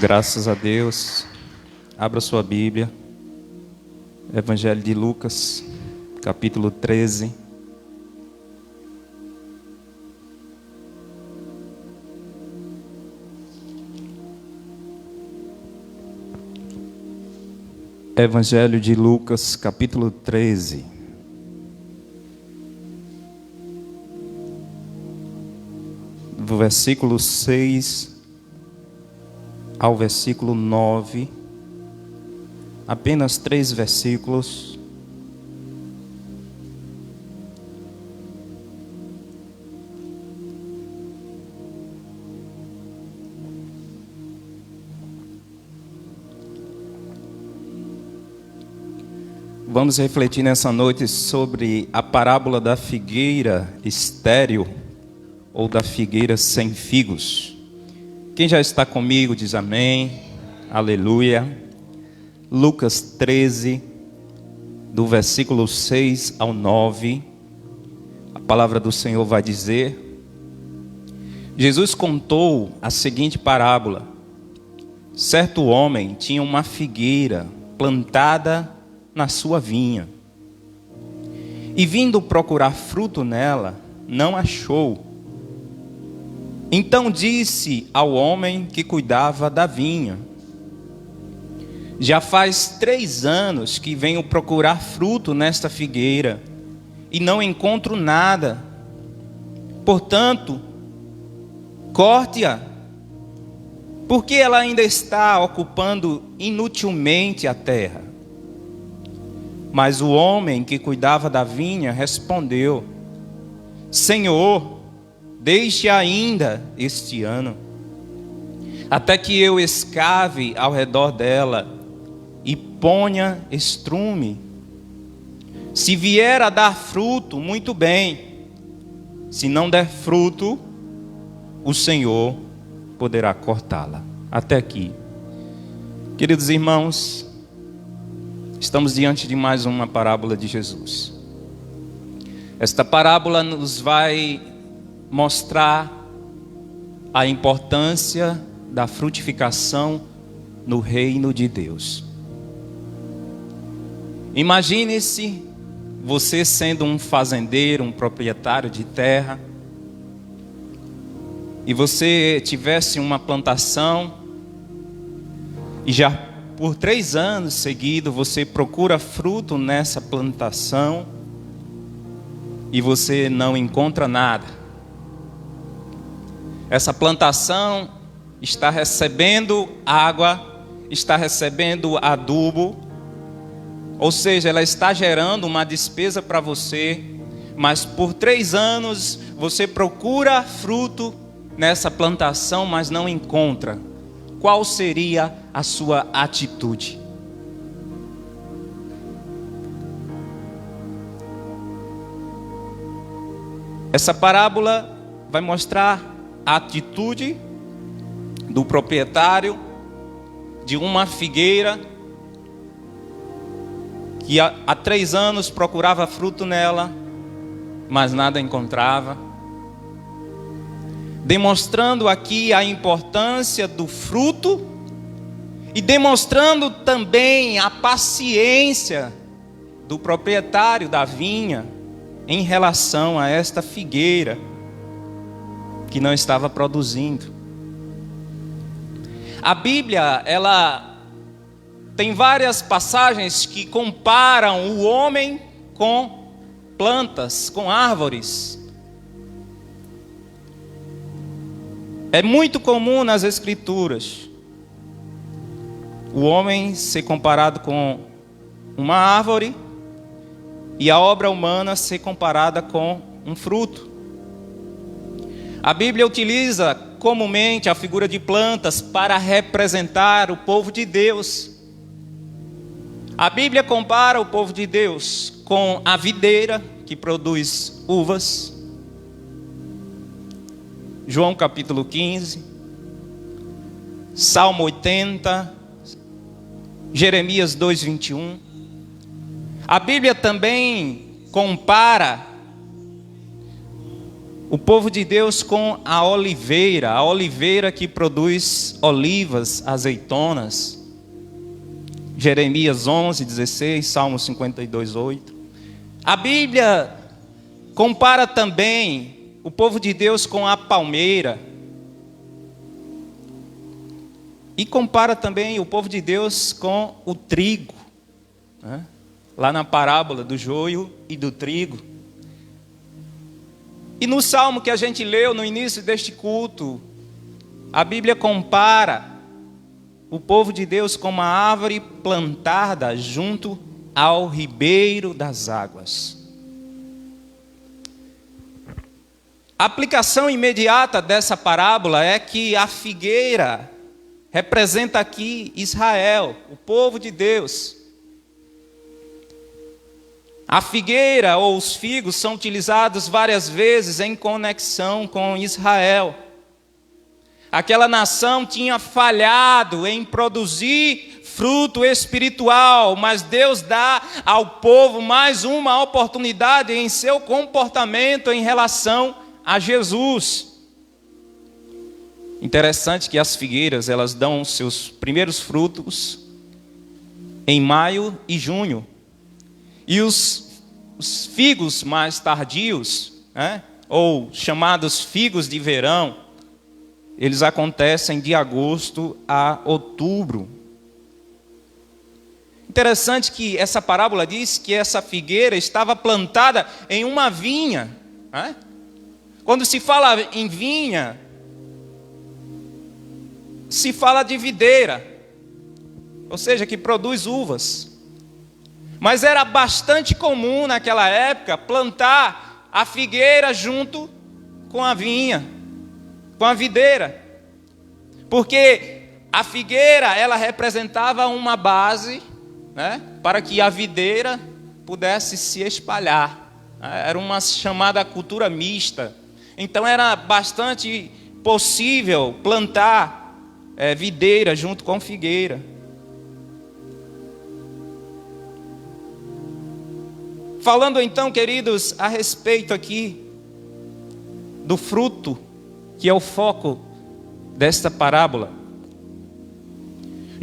Graças a Deus. Abra sua Bíblia. Evangelho de Lucas, capítulo 13. Evangelho de Lucas, capítulo 13. Do versículo 6 ao versículo 9. Apenas 3 versículos. Vamos refletir nessa noite sobre a parábola da figueira estéril ou da figueira sem figos. Quem já está comigo diz amém, aleluia. Lucas 13, do versículo 6 ao 9, a palavra do Senhor vai dizer: Jesus contou a seguinte parábola. Certo homem tinha uma figueira plantada na sua vinha, e vindo procurar fruto nela, não achou. Então disse ao homem que cuidava da vinha: já faz 3 anos que venho procurar fruto nesta figueira, e não encontro nada. Portanto, corte-a, porque ela ainda está ocupando inutilmente a terra. Mas o homem que cuidava da vinha respondeu: Senhor, deixe ainda este ano, até que eu escave ao redor dela e ponha estrume. Se vier a dar fruto, muito bem. Se não der fruto, o Senhor poderá cortá-la. Até aqui. Queridos irmãos, estamos diante de mais uma parábola de Jesus. Esta parábola nos vai mostrar a importância da frutificação no reino de Deus. Imagine-se você sendo um fazendeiro, um proprietário de terra, e você tivesse uma plantação, e já por 3 anos seguidos você procura fruto nessa plantação, e você não encontra nada. Essa plantação está recebendo água, está recebendo adubo, ou seja, ela está gerando uma despesa para você, mas por 3 anos você procura fruto nessa plantação, mas não encontra. Qual seria a sua atitude? Essa parábola vai mostrar a atitude do proprietário de uma figueira que há 3 anos procurava fruto nela, mas nada encontrava. Demonstrando aqui a importância do fruto e demonstrando também a paciência do proprietário da vinha em relação a esta figueira que não estava produzindo. A Bíblia, ela tem várias passagens que comparam o homem com plantas, com árvores. É muito comum nas Escrituras o homem ser comparado com uma árvore e a obra humana ser comparada com um fruto. A Bíblia utiliza comumente a figura de plantas para representar o povo de Deus. A Bíblia compara o povo de Deus com a videira que produz uvas. João capítulo 15, Salmo 80, Jeremias 2:21. A Bíblia também compara O povo de Deus com a oliveira que produz olivas, azeitonas. Jeremias 11:16, Salmo 52:8. A Bíblia compara também o povo de Deus com a palmeira. E compara também o povo de Deus com o trigo, né? Lá na parábola do joio e do trigo. E no salmo que a gente leu no início deste culto, a Bíblia compara o povo de Deus com uma árvore plantada junto ao ribeiro das águas. A aplicação imediata dessa parábola é que a figueira representa aqui Israel, o povo de Deus. A figueira ou os figos são utilizados várias vezes em conexão com Israel. Aquela nação tinha falhado em produzir fruto espiritual, mas Deus dá ao povo mais uma oportunidade em seu comportamento em relação a Jesus. Interessante que as figueiras, elas dão seus primeiros frutos em maio e junho. E os figos mais tardios, né, ou chamados figos de verão, eles acontecem de agosto a outubro. Interessante que essa parábola diz que essa figueira estava plantada em uma vinha, né? Quando se fala em vinha, se fala de videira, ou seja, que produz uvas. Mas era bastante comum naquela época plantar a figueira junto com a vinha, com a videira. Porque a figueira, ela representava uma base, né, para que a videira pudesse se espalhar. Era uma chamada cultura mista. Então era bastante possível plantar videira junto com figueira. Falando então, queridos, a respeito aqui do fruto, que é o foco desta parábola.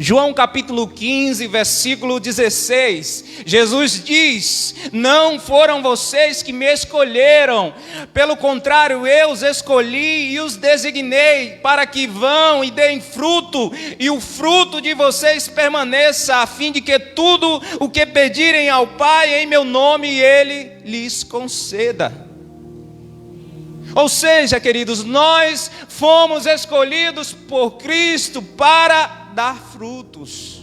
João capítulo 15, versículo 16, Jesus diz: não foram vocês que me escolheram, pelo contrário, eu os escolhi e os designei para que vão e deem fruto, e o fruto de vocês permaneça, a fim de que tudo o que pedirem ao Pai em meu nome, Ele lhes conceda. Ou seja, queridos, nós fomos escolhidos por Cristo para dar frutos.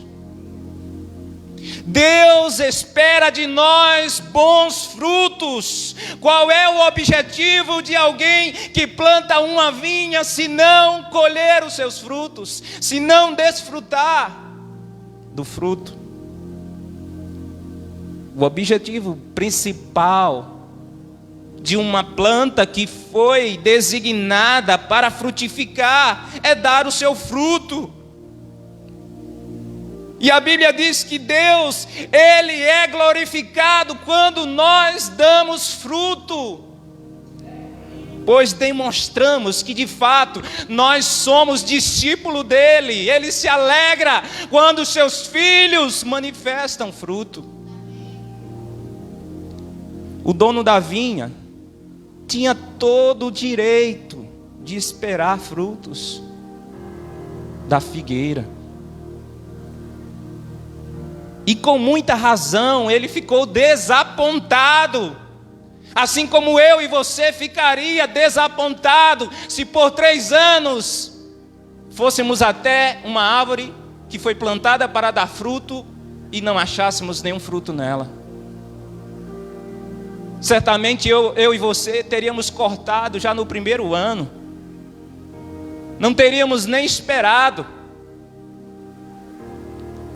Deus espera de nós bons frutos. Qual é o objetivo de alguém que planta uma vinha se não colher os seus frutos, se não desfrutar do fruto? O objetivo principal de uma planta que foi designada para frutificar é dar o seu fruto. E a Bíblia diz que Deus, Ele é glorificado quando nós damos fruto, pois demonstramos que de fato nós somos discípulos dEle. Ele se alegra quando os seus filhos manifestam fruto. O dono da vinha tinha todo o direito de esperar frutos da figueira. E com muita razão ele ficou desapontado. Assim como eu e você ficaria desapontado se por 3 anos fôssemos até uma árvore que foi plantada para dar fruto e não achássemos nenhum fruto nela. Certamente eu e você teríamos cortado já no primeiro ano. Não teríamos nem esperado.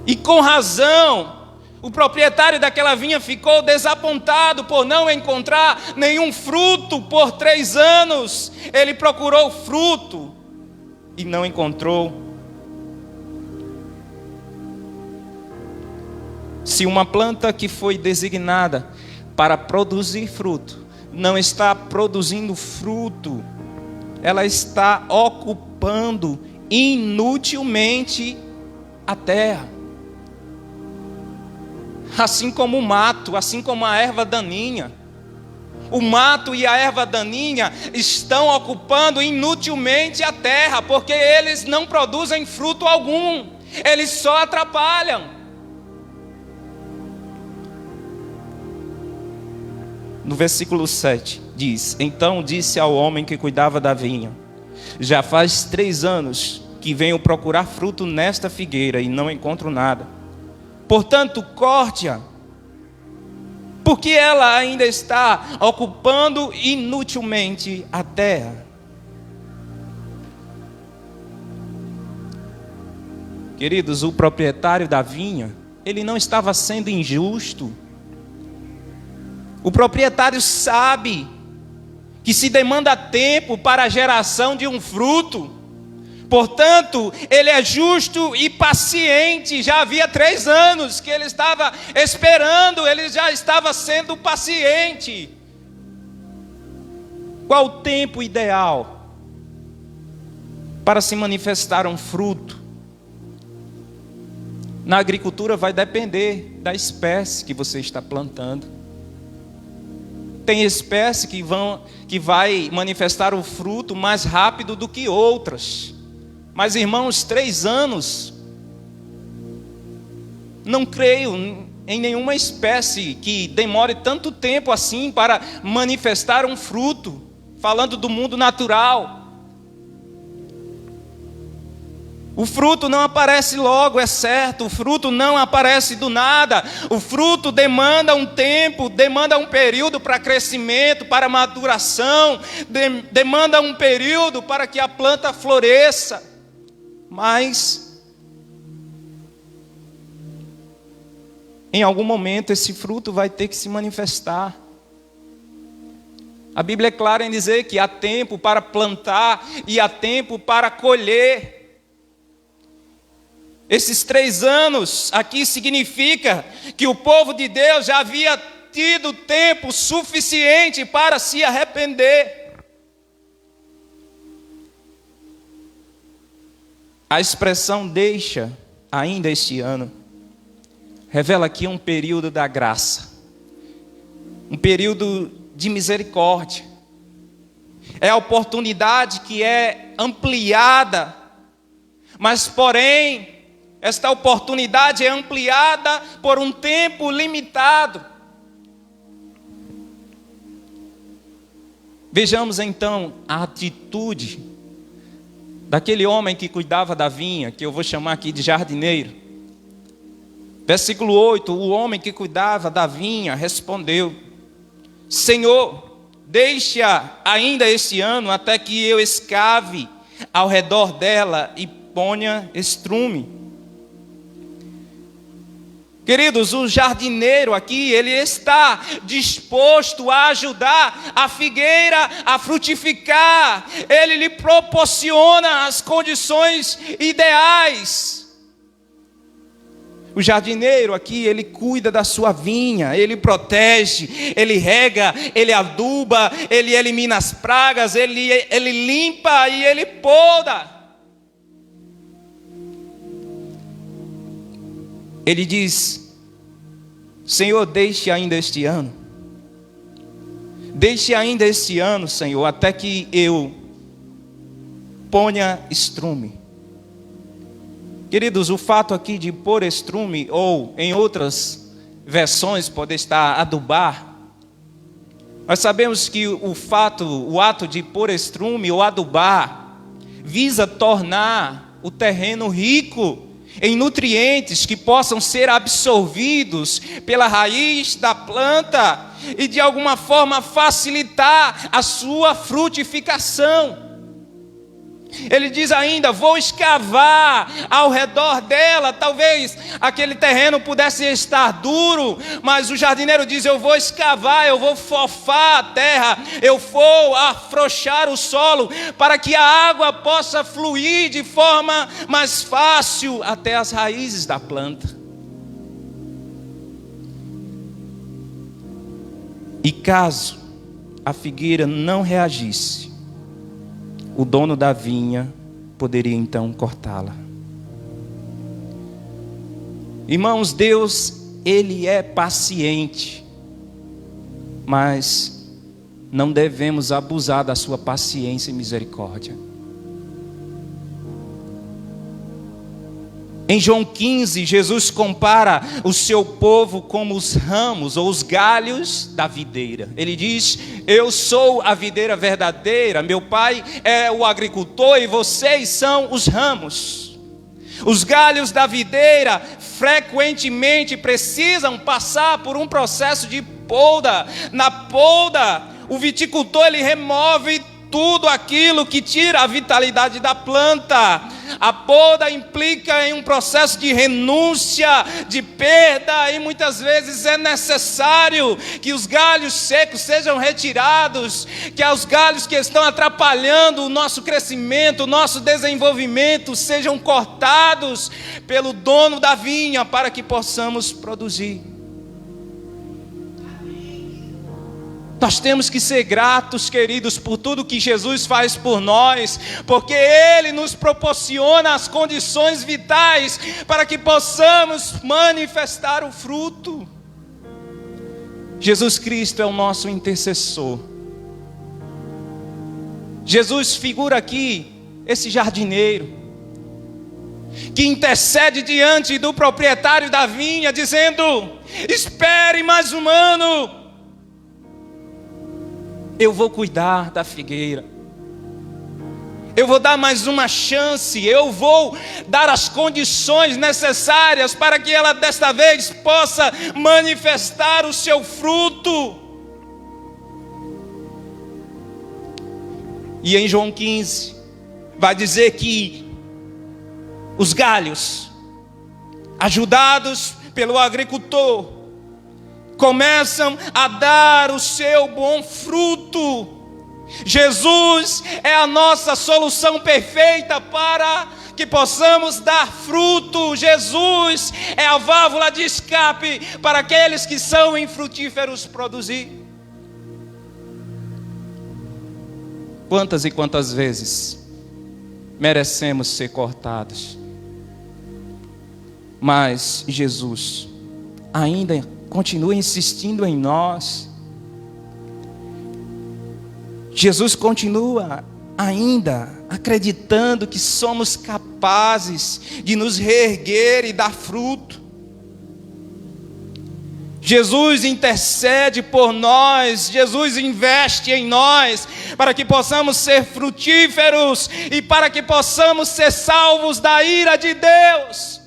E com razão, o proprietário daquela vinha ficou desapontado por não encontrar nenhum fruto por 3 anos. Ele procurou fruto e não encontrou. Se uma planta que foi designada para produzir fruto não está produzindo fruto, ela está ocupando inutilmente a terra. Assim como o mato, assim como a erva daninha. O mato e a erva daninha estão ocupando inutilmente a terra, porque eles não produzem fruto algum, eles só atrapalham. No versículo 7 diz: então disse ao homem que cuidava da vinha: já faz 3 anos que venho procurar fruto nesta figueira e não encontro nada. Portanto, corte-a, porque ela ainda está ocupando inutilmente a terra. Queridos, o proprietário da vinha, ele não estava sendo injusto. O proprietário sabe que se demanda tempo para a geração de um fruto. Portanto, ele é justo e paciente. Já havia 3 anos que ele estava esperando, ele já estava sendo paciente. Qual o tempo ideal para se manifestar um fruto? Na agricultura vai depender da espécie que você está plantando. Tem espécie que vai manifestar o fruto mais rápido do que outras. Mas, irmãos, 3 anos, não creio em nenhuma espécie que demore tanto tempo assim para manifestar um fruto, falando do mundo natural. O fruto não aparece logo, é certo, o fruto não aparece do nada. O fruto demanda um tempo, demanda um período para crescimento, para maturação, demanda um período para que a planta floresça. Mas, em algum momento, esse fruto vai ter que se manifestar. A Bíblia é clara em dizer que há tempo para plantar e há tempo para colher. Esses 3 anos aqui significa que o povo de Deus já havia tido tempo suficiente para se arrepender. A expressão deixa ainda este ano revela aqui um período da graça, um período de misericórdia. É a oportunidade que é ampliada, mas porém esta oportunidade é ampliada por um tempo limitado. Vejamos então a atitude daquele homem que cuidava da vinha, que eu vou chamar aqui de jardineiro. Versículo 8, o homem que cuidava da vinha respondeu: Senhor, deixa ainda este ano até que eu escave ao redor dela e ponha estrume. Queridos, o jardineiro aqui, ele está disposto a ajudar a figueira a frutificar. Ele lhe proporciona as condições ideais. O jardineiro aqui, ele cuida da sua vinha, ele protege, ele rega, ele aduba, ele elimina as pragas, ele limpa e ele poda. Ele diz: Senhor, deixe ainda este ano. Deixe ainda este ano, Senhor, até que eu ponha estrume. Queridos, o fato aqui de pôr estrume, ou em outras versões pode estar adubar. Nós sabemos que o ato de pôr estrume ou adubar visa tornar o terreno rico em nutrientes que possam ser absorvidos pela raiz da planta e de alguma forma facilitar a sua frutificação. Ele diz ainda: vou escavar ao redor dela. Talvez aquele terreno pudesse estar duro, mas o jardineiro diz: eu vou escavar, eu vou fofar a terra, eu vou afrouxar o solo, para que a água possa fluir de forma mais fácil até as raízes da planta. E caso a figueira não reagisse, o dono da vinha poderia então cortá-la. Irmãos, Deus, Ele é paciente, mas não devemos abusar da sua paciência e misericórdia. Em João 15, Jesus compara o seu povo como os ramos ou os galhos da videira. Ele diz: eu sou a videira verdadeira, meu pai é o agricultor e vocês são os ramos. Os galhos da videira frequentemente precisam passar por um processo de poda. Na poda, o viticultor ele remove tudo aquilo que tira a vitalidade da planta. A poda implica em um processo de renúncia, de perda, e muitas vezes é necessário que os galhos secos sejam retirados, que os galhos que estão atrapalhando o nosso crescimento, o nosso desenvolvimento, sejam cortados pelo dono da vinha para que possamos produzir. Nós temos que ser gratos, queridos, por tudo que Jesus faz por nós, porque Ele nos proporciona as condições vitais para que possamos manifestar o fruto. Jesus Cristo é o nosso intercessor. Jesus figura aqui esse jardineiro que intercede diante do proprietário da vinha, dizendo: espere mais um ano, eu vou cuidar da figueira, eu vou dar mais uma chance, eu vou dar as condições necessárias para que ela desta vez possa manifestar o seu fruto. E em João 15 vai dizer que os galhos, ajudados pelo agricultor, começam a dar o seu bom fruto. Jesus é a nossa solução perfeita para que possamos dar fruto. Jesus é a válvula de escape para aqueles que são infrutíferos produzir. Quantas e quantas vezes merecemos ser cortados, mas Jesus ainda continua insistindo em nós. Jesus continua ainda acreditando que somos capazes de nos reerguer e dar fruto. Jesus intercede por nós, Jesus investe em nós para que possamos ser frutíferos e para que possamos ser salvos da ira de Deus.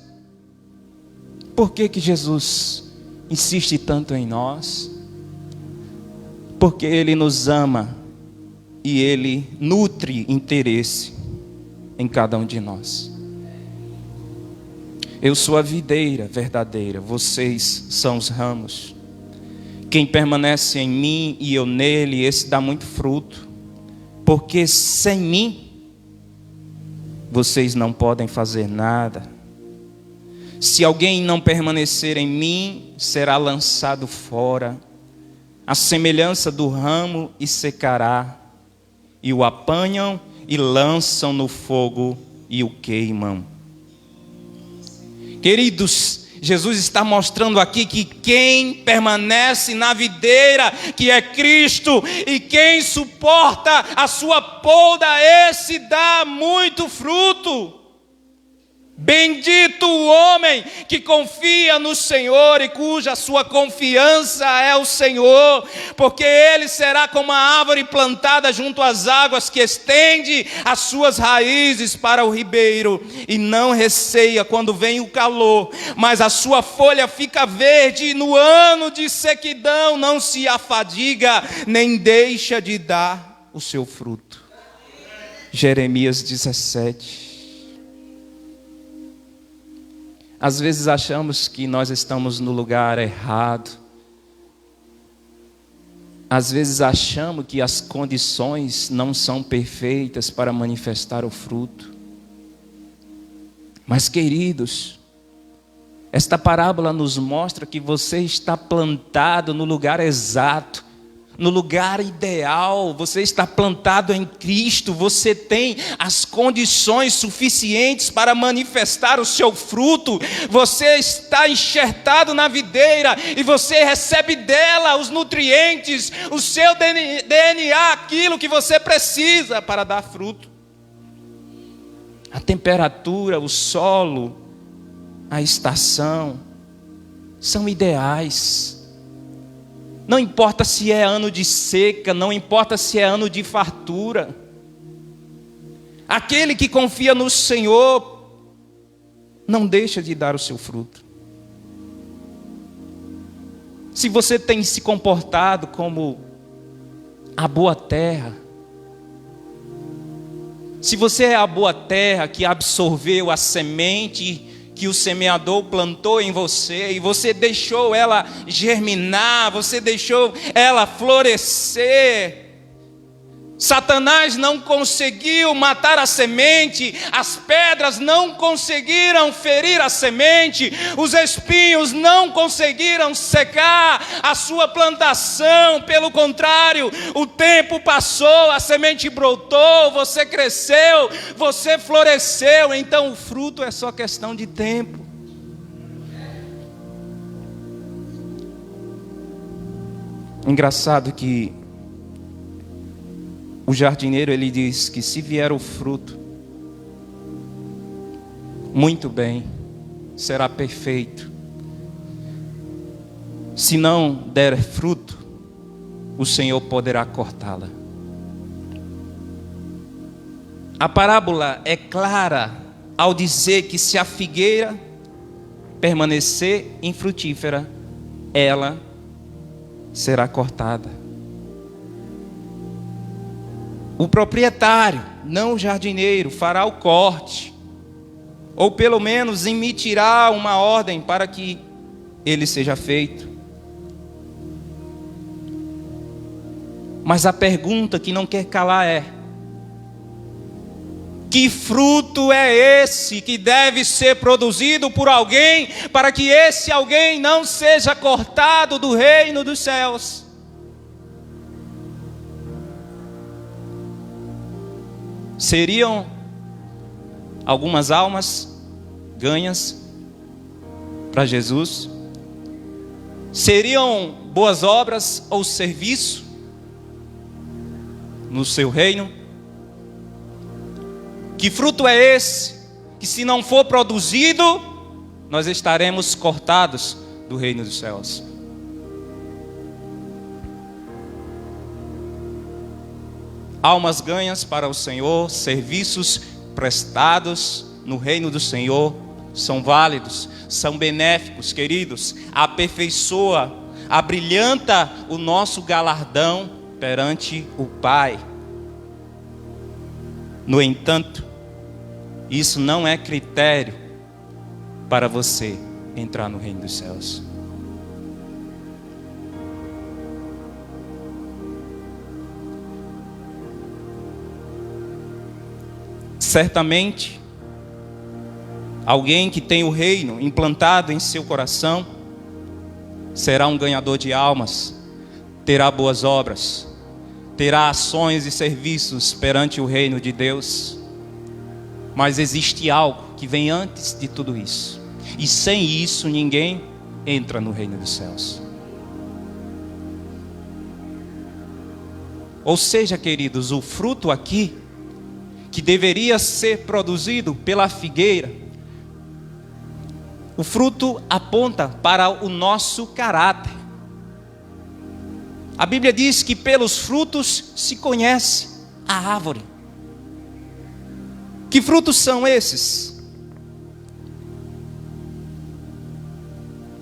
Por que Jesus insiste tanto em nós? Porque Ele nos ama e Ele nutre interesse em cada um de nós. Eu sou a videira verdadeira, vocês são os ramos. Quem permanece em mim e eu nele, esse dá muito fruto, porque sem mim vocês não podem fazer nada. Se alguém não permanecer em mim, será lançado fora, à semelhança do ramo, e secará, e o apanham e lançam no fogo e o queimam. Queridos, Jesus está mostrando aqui que quem permanece na videira, que é Cristo, e quem suporta a sua poda, esse dá muito fruto. Bendito o homem que confia no Senhor e cuja sua confiança é o Senhor, porque ele será como a árvore plantada junto às águas, que estende as suas raízes para o ribeiro e não receia quando vem o calor, mas a sua folha fica verde, e no ano de sequidão não se afadiga, nem deixa de dar o seu fruto. Jeremias 17. Às vezes achamos que nós estamos no lugar errado. Às vezes achamos que as condições não são perfeitas para manifestar o fruto. Mas, queridos, esta parábola nos mostra que você está plantado no lugar exato, no lugar ideal, você está plantado em Cristo, você tem as condições suficientes para manifestar o seu fruto, você está enxertado na videira e você recebe dela os nutrientes, o seu DNA, aquilo que você precisa para dar fruto. A temperatura, o solo, a estação são ideais. Não importa se é ano de seca, não importa se é ano de fartura. Aquele que confia no Senhor não deixa de dar o seu fruto. Se você tem se comportado como a boa terra, se você é a boa terra que absorveu a semente que o semeador plantou em você, e você deixou ela germinar, você deixou ela florescer, Satanás não conseguiu matar a semente, as pedras não conseguiram ferir a semente, os espinhos não conseguiram secar a sua plantação. Pelo contrário, o tempo passou, a semente brotou, você cresceu, você floresceu. Então o fruto é só questão de tempo. Engraçado que o jardineiro, ele diz que se vier o fruto, muito bem, será perfeito. Se não der fruto, o Senhor poderá cortá-la. A parábola é clara ao dizer que se a figueira permanecer infrutífera, ela será cortada. O proprietário, não o jardineiro, fará o corte, ou pelo menos emitirá uma ordem para que ele seja feito. Mas a pergunta que não quer calar é: que fruto é esse que deve ser produzido por alguém, para que esse alguém não seja cortado do reino dos céus? Seriam algumas almas ganhas para Jesus? Seriam boas obras ou serviço no seu reino? Que fruto é esse que, se não for produzido, nós estaremos cortados do reino dos céus? Almas ganhas para o Senhor, serviços prestados no reino do Senhor, são válidos, são benéficos, queridos. Aperfeiçoa, abrilhanta o nosso galardão perante o Pai. No entanto, isso não é critério para você entrar no reino dos céus. Certamente, alguém que tem o reino implantado em seu coração será um ganhador de almas, terá boas obras, terá ações e serviços perante o reino de Deus. Mas existe algo que vem antes de tudo isso, e sem isso ninguém entra no reino dos céus. Ou seja, queridos, o fruto aqui que deveria ser produzido pela figueira, o fruto aponta para o nosso caráter. A Bíblia diz que pelos frutos se conhece a árvore. Que frutos são esses?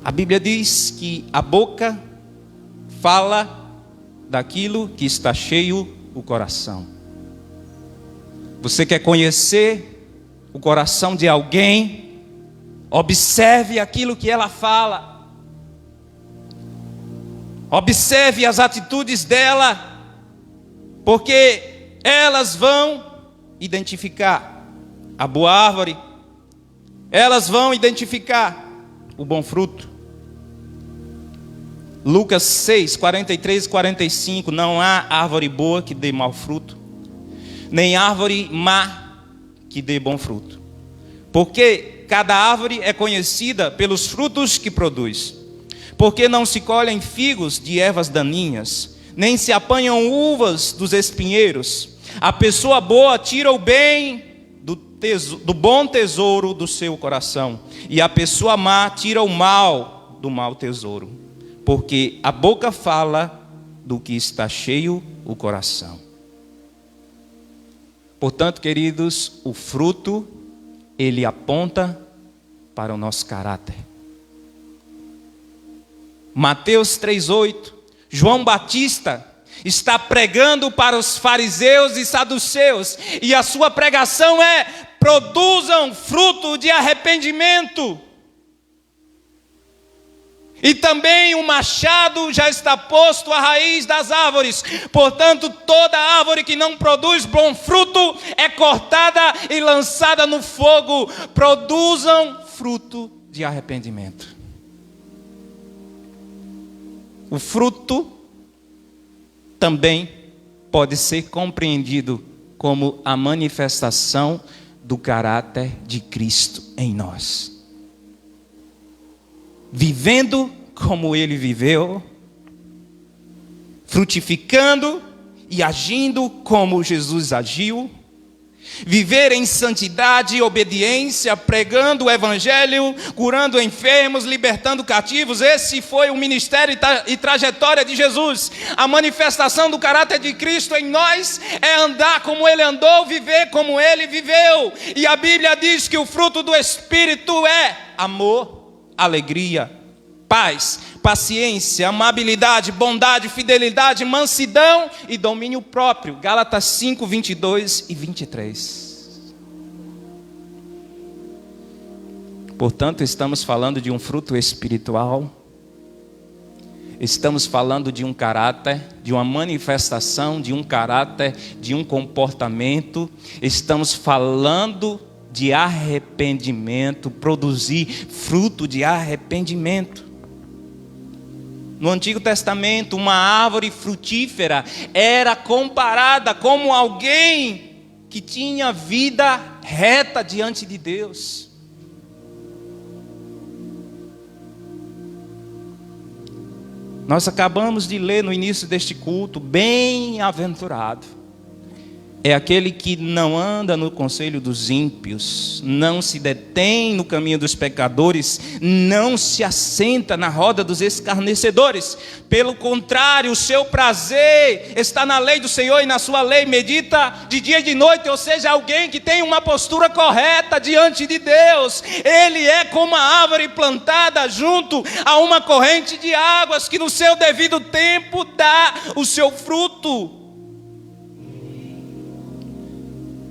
A Bíblia diz que a boca fala daquilo que está cheio o coração. Você quer conhecer o coração de alguém? Observe aquilo que ela fala. Observe as atitudes dela, porque elas vão identificar a boa árvore, elas vão identificar o bom fruto. Lucas 6, 43 e 45, não há árvore boa que dê mau fruto, nem árvore má que dê bom fruto. Porque cada árvore é conhecida pelos frutos que produz. Porque não se colhem figos de ervas daninhas, nem se apanham uvas dos espinheiros. A pessoa boa tira o bem do bom tesouro do seu coração, e a pessoa má tira o mal do mau tesouro. Porque a boca fala do que está cheio o coração. Portanto, queridos, o fruto, ele aponta para o nosso caráter. Mateus 3,8, João Batista está pregando para os fariseus e saduceus, e a sua pregação é: produzam fruto de arrependimento. E também o machado já está posto à raiz das árvores. Portanto, toda árvore que não produz bom fruto é cortada e lançada no fogo. Produzam fruto de arrependimento. O fruto também pode ser compreendido como a manifestação do caráter de Cristo em nós. Vivendo como Ele viveu, frutificando e agindo como Jesus agiu, viver em santidade e obediência, pregando o Evangelho, curando enfermos, libertando cativos. Esse foi o ministério e trajetória de Jesus. A manifestação do caráter de Cristo em nós é andar como Ele andou, viver como Ele viveu. E a Bíblia diz que o fruto do Espírito é amor, alegria, paz, paciência, amabilidade, bondade, fidelidade, mansidão e domínio próprio. Gálatas 5, 22 e 23. Portanto, estamos falando de um fruto espiritual. Estamos falando de um caráter, de uma manifestação de um caráter, de um comportamento. Estamos falando de arrependimento, produzir fruto de arrependimento. No Antigo Testamento, uma árvore frutífera era comparada como alguém que tinha vida reta diante de Deus. Nós acabamos de ler no início deste culto: bem-aventurado é aquele que não anda no conselho dos ímpios, não se detém no caminho dos pecadores, não se assenta na roda dos escarnecedores. Pelo contrário, o seu prazer está na lei do Senhor, e na sua lei medita de dia e de noite. Ou seja, alguém que tem uma postura correta diante de Deus. Ele é como a árvore plantada junto a uma corrente de águas, que no seu devido tempo dá o seu fruto.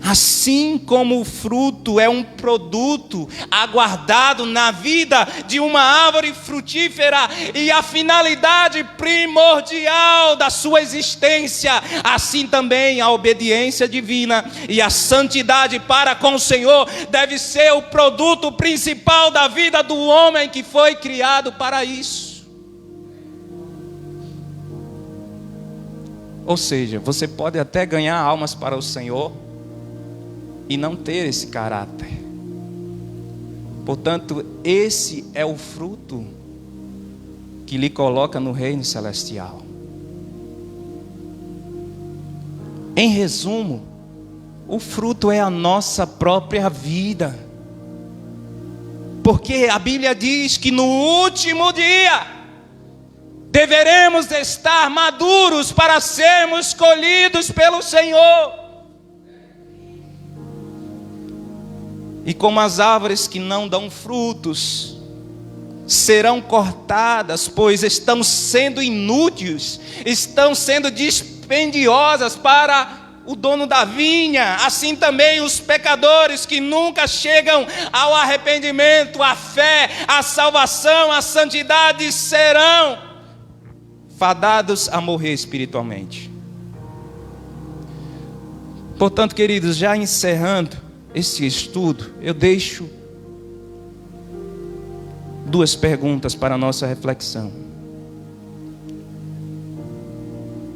Assim como o fruto é um produto aguardado na vida de uma árvore frutífera e a finalidade primordial da sua existência, assim também a obediência divina e a santidade para com o Senhor deve ser o produto principal da vida do homem que foi criado para isso. Ou seja, você pode até ganhar almas para o Senhor e não ter esse caráter. Portanto, esse é o fruto que lhe coloca no reino celestial. Em resumo, o fruto é a nossa própria vida. Porque a Bíblia diz que no último dia deveremos estar maduros para sermos colhidos pelo Senhor. E como as árvores que não dão frutos serão cortadas, pois estão sendo inúteis, estão sendo dispendiosas para o dono da vinha, assim também os pecadores que nunca chegam ao arrependimento, à fé, à salvação, à santidade, serão fadados a morrer espiritualmente. Portanto, queridos, já encerrando esse estudo, eu deixo duas perguntas para a nossa reflexão.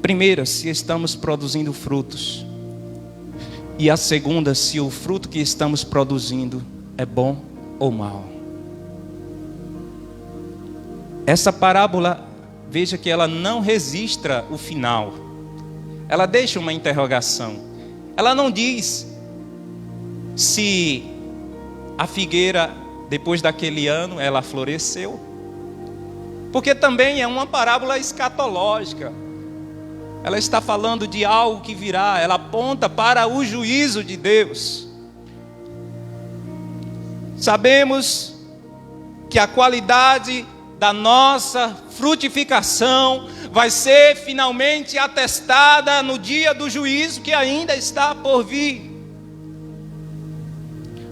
primeira, se estamos produzindo frutos. E a segunda, se o fruto que estamos produzindo é bom ou mau. Essa parábola, veja que ela não registra o final. Ela deixa uma interrogação. Ela não diz se a figueira, depois daquele ano, ela floresceu. Porque também é uma parábola escatológica. Ela está falando de algo que virá. Ela aponta para o juízo de Deus. Sabemos que a qualidade da nossa frutificação vai ser finalmente atestada no dia do juízo que ainda está por vir.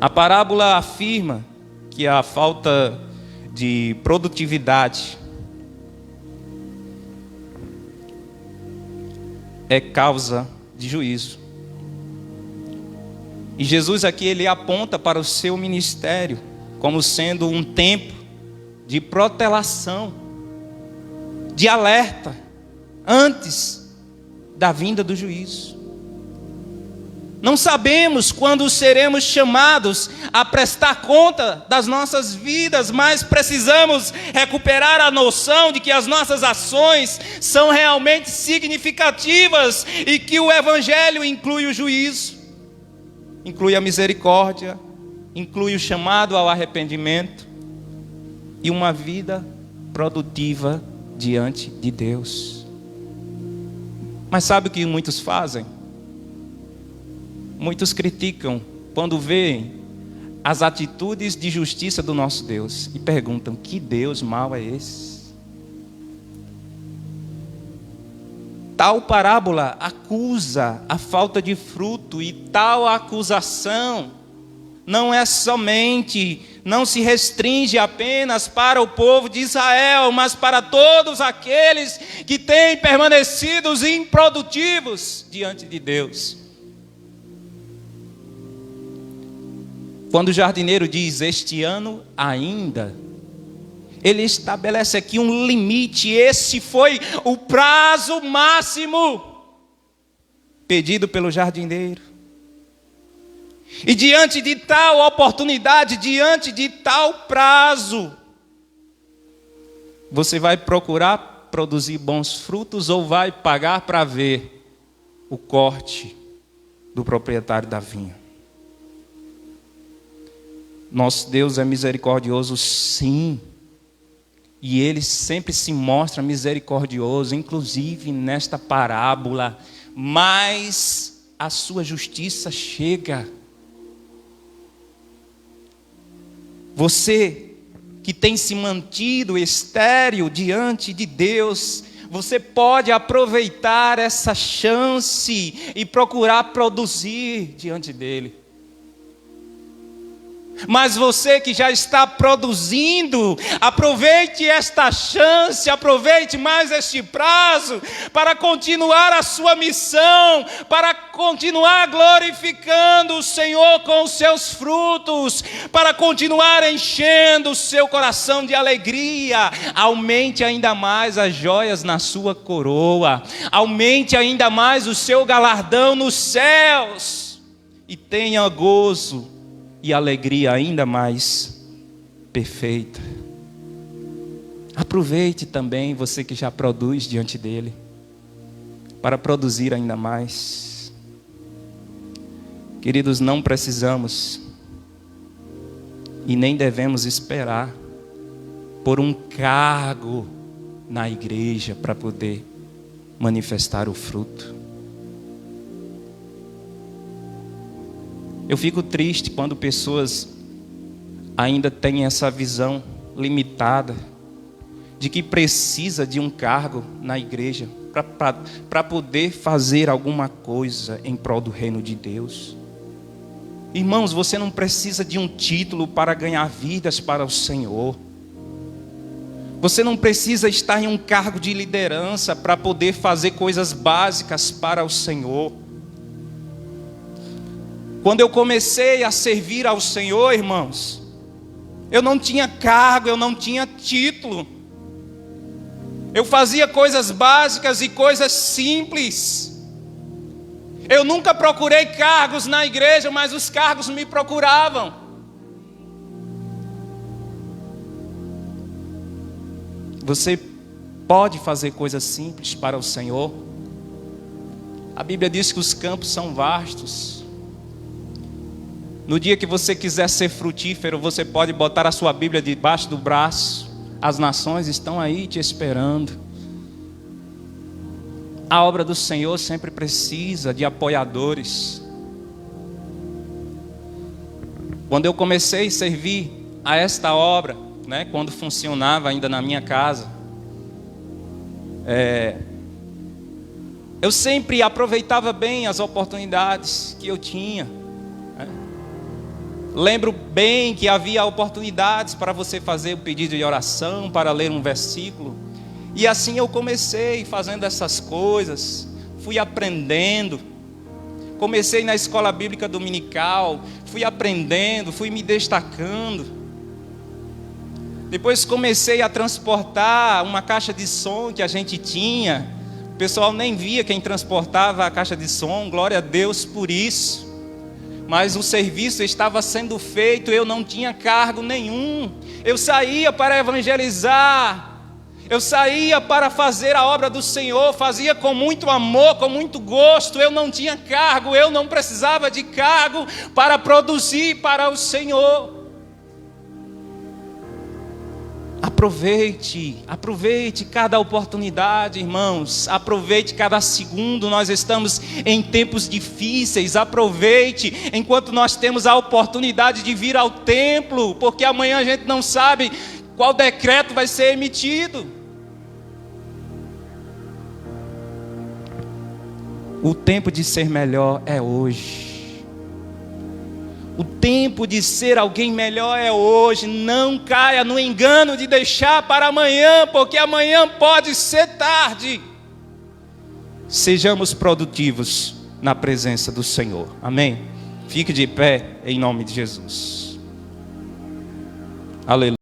A parábola afirma que a falta de produtividade é causa de juízo. E Jesus aqui ele aponta para o seu ministério como sendo um tempo de protelação, de alerta, antes da vinda do juízo. Não sabemos quando seremos chamados a prestar conta das nossas vidas, mas precisamos recuperar a noção de que as nossas ações são realmente significativas e que o Evangelho inclui o juízo, inclui a misericórdia, inclui o chamado ao arrependimento e uma vida produtiva diante de Deus. Mas sabe o que muitos fazem? Muitos criticam quando veem as atitudes de justiça do nosso Deus e perguntam: que Deus mau é esse? Tal parábola acusa a falta de fruto, e tal acusação não se restringe apenas para o povo de Israel, mas para todos aqueles que têm permanecido improdutivos diante de Deus. Quando o jardineiro diz este ano ainda, ele estabelece aqui um limite. Esse foi o prazo máximo pedido pelo jardineiro. E diante de tal oportunidade, diante de tal prazo, você vai procurar produzir bons frutos ou vai pagar para ver o corte do proprietário da vinha? Nosso Deus é misericordioso, sim. E Ele sempre se mostra misericordioso, inclusive nesta parábola. Mas a sua justiça chega. Você que tem se mantido estéril diante de Deus, você pode aproveitar essa chance e procurar produzir diante dEle. Mas você que já está produzindo, aproveite esta chance, aproveite mais este prazo para continuar a sua missão, para continuar glorificando o Senhor com os seus frutos, para continuar enchendo o seu coração de alegria. Aumente ainda mais as joias na sua coroa, aumente ainda mais o seu galardão nos céus e tenha gozo e alegria ainda mais perfeita. Aproveite também, você que já produz diante dele, para produzir ainda mais. Queridos, não precisamos e nem devemos esperar por um cargo na igreja para poder manifestar o fruto. Eu fico triste quando pessoas ainda têm essa visão limitada de que precisa de um cargo na igreja para poder fazer alguma coisa em prol do reino de Deus. Irmãos, você não precisa de um título para ganhar vidas para o Senhor. Você não precisa estar em um cargo de liderança para poder fazer coisas básicas para o Senhor. Quando eu comecei a servir ao Senhor, irmãos, eu não tinha cargo, eu não tinha título. Eu fazia coisas básicas e coisas simples. Eu nunca procurei cargos na igreja, mas os cargos me procuravam. Você pode fazer coisas simples para o Senhor. A Bíblia diz que os campos são vastos. No dia que você quiser ser frutífero, você pode botar a sua Bíblia debaixo do braço. As nações estão aí te esperando. A obra do Senhor sempre precisa de apoiadores. Quando eu comecei a servir a esta obra, quando funcionava ainda na minha casa, eu sempre aproveitava bem as oportunidades que eu tinha. Lembro bem que havia oportunidades para você fazer o pedido de oração, para ler um versículo. E assim eu comecei fazendo essas coisas, fui aprendendo. Comecei na escola bíblica dominical, fui aprendendo, fui me destacando. Depois comecei a transportar uma caixa de som que a gente tinha. O pessoal nem via quem transportava a caixa de som, glória a Deus por isso. Mas o serviço estava sendo feito, eu não tinha cargo nenhum. Eu saía para evangelizar. Eu saía para fazer a obra do Senhor, fazia com muito amor, com muito gosto. Eu não tinha cargo, eu não precisava de cargo para produzir para o Senhor. Aproveite cada oportunidade, irmãos. Aproveite cada segundo. Nós estamos em tempos difíceis. Aproveite enquanto nós temos a oportunidade de vir ao templo, porque amanhã a gente não sabe qual decreto vai ser emitido. O tempo de ser melhor é hoje. O tempo de ser alguém melhor é hoje. Não caia no engano de deixar para amanhã, porque amanhã pode ser tarde. Sejamos produtivos na presença do Senhor. Amém? Fique de pé em nome de Jesus. Aleluia.